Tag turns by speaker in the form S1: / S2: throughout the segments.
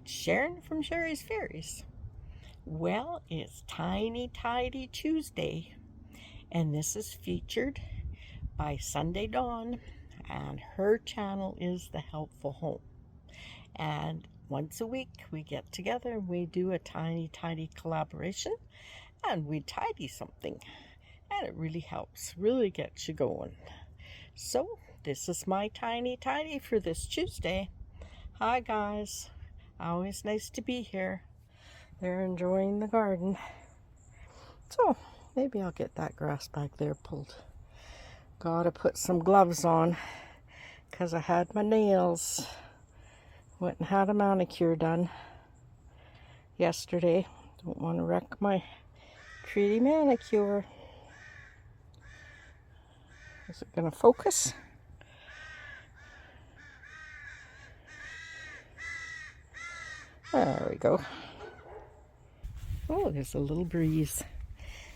S1: It's Sharon from Sherry's Fairies. Well, it's Tiny Tidy Tuesday, and this is featured by Sunday Dawn, and her channel is The Helpful Home. And once a week we get together and we do a tiny tidy collaboration, and we tidy something, and it really helps, really gets you going. So this is my tiny tidy for this Tuesday. Hi guys, always nice to be here. They're enjoying the garden. So maybe I'll get that grass back there pulled. Gotta put some gloves on because I had my nails. Went and had a manicure done yesterday. Don't want to wreck my treaty manicure. Is it gonna focus? There we go. Oh, there's a little breeze.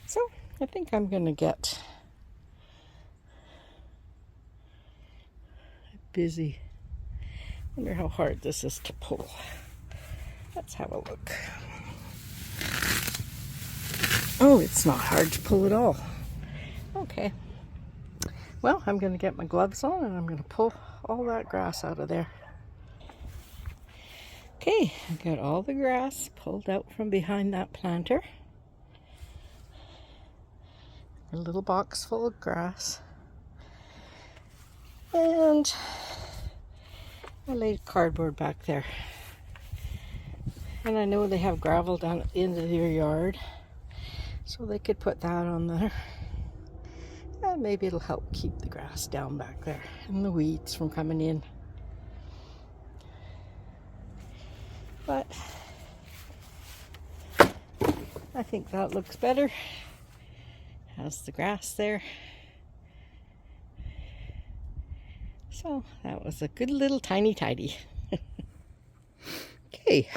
S1: So I think I'm gonna get busy. Wonder how hard this is to pull. Let's have a look. Oh, it's not hard to pull at all. Okay. Well, I'm gonna get my gloves on and I'm gonna pull all that grass out of there. Okay, I got all the grass pulled out from behind that planter. A little box full of grass. And I laid cardboard back there. And I know they have gravel down at the end of their yard, so they could put that on there. And maybe it'll help keep the grass down back there and the weeds from coming in. But I think that looks better. Has the grass there. So that was a good little tiny tidy. Okay,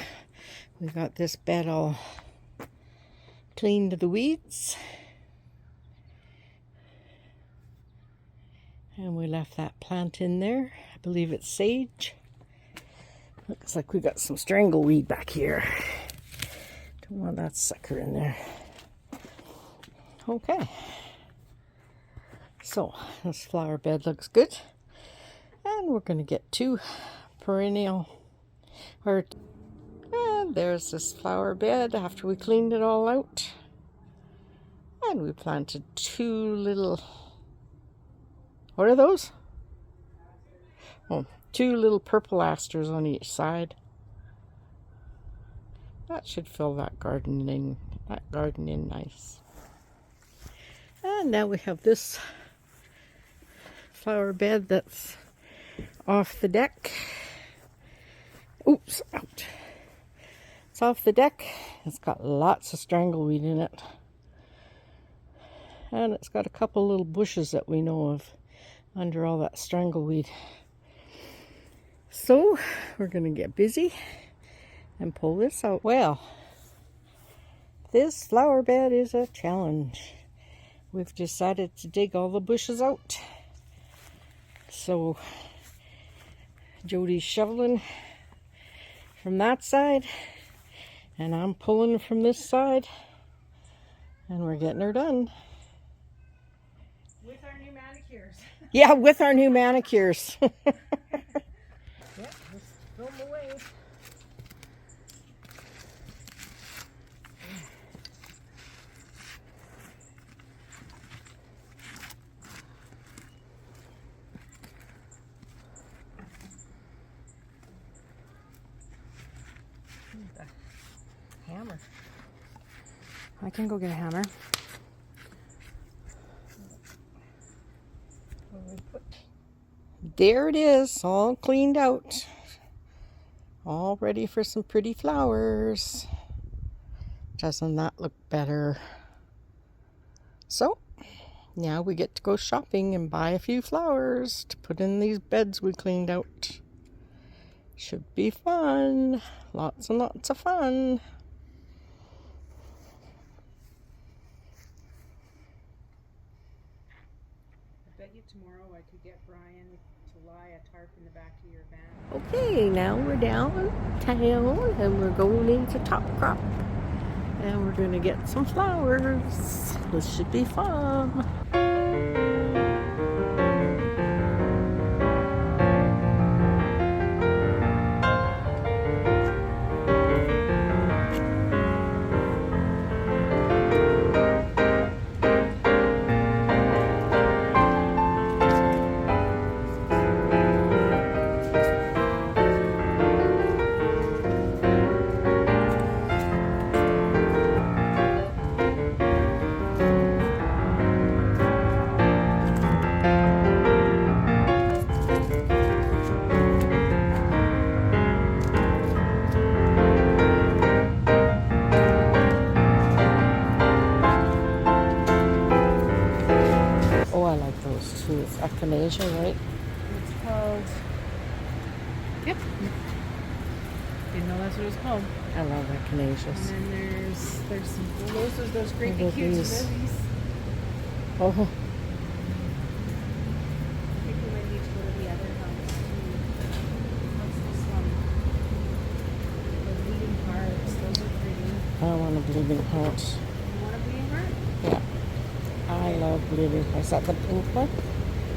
S1: we got this bed all cleaned of the weeds. And we left that plant in there. I believe it's sage. Looks like we got some strangleweed back here. Don't want that sucker in there. Okay. So this flower bed looks good. And we're going to get two perennial. And there's this flower bed after we cleaned it all out. And we planted two little... What are those? Oh, two little purple asters on each side. That should fill that garden in nice. And now we have this flower bed that's off the deck. Oops, out. It's off the deck. It's got lots of strangleweed in it. And it's got a couple little bushes that we know of under all that strangleweed. So we're going to get busy and pull this out. Well, this flower bed is a challenge. We've decided to dig all the bushes out. So Jody's shoveling from that side and I'm pulling from this side, and we're getting her done.
S2: With our new manicures.
S1: Yeah, with our new manicures.
S2: Yep, just throw them away.
S1: Hammer. I can go get a hammer. There it is, all cleaned out. All ready for some pretty flowers. Doesn't that look better? So, now we get to go shopping and buy a few flowers to put in these beds we cleaned out. Should be fun. Lots and lots of fun.
S2: I bet you tomorrow I could get Brian to lie a tarp in the back of your van.
S1: Okay, now we're downtown and we're going into Top Crop. And we're gonna get some flowers. This should be fun. Oh, I like those too. It's echinacea, right?
S2: It's called. Yep. Didn't know that's what it's called.
S1: I love
S2: And
S1: echinaceas.
S2: then there's some those great
S1: Look
S2: big
S1: at
S2: huge
S1: these.
S2: lilies.
S1: Oh,
S2: I think we might need to go to the other house too. What's this one? The bleeding hearts. Those are pretty.
S1: I want a bleeding heart.
S2: You want a bleeding heart?
S1: Yeah, I love bleeding hearts. Is that the pink one?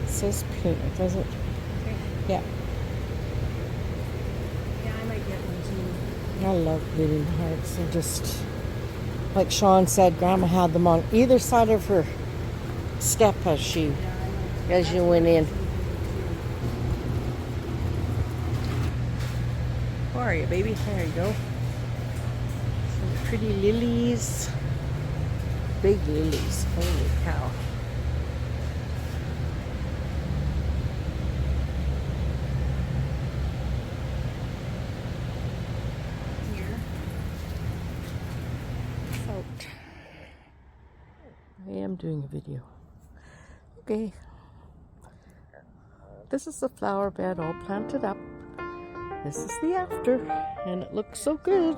S1: It says pink. It doesn't.
S2: Okay.
S1: Yeah,
S2: Yeah, I might get one too.
S1: I love bleeding hearts. They're just like Sean said. Grandma had them on either side of her step as she
S2: Yeah, I know.
S1: as you went in. Where are you, baby? There you go. Some pretty lilies. Big lilies. Holy cow.
S2: Here.
S1: Out. I am doing a video. Okay. This is the flower bed all planted up. This is the after, and it looks so good.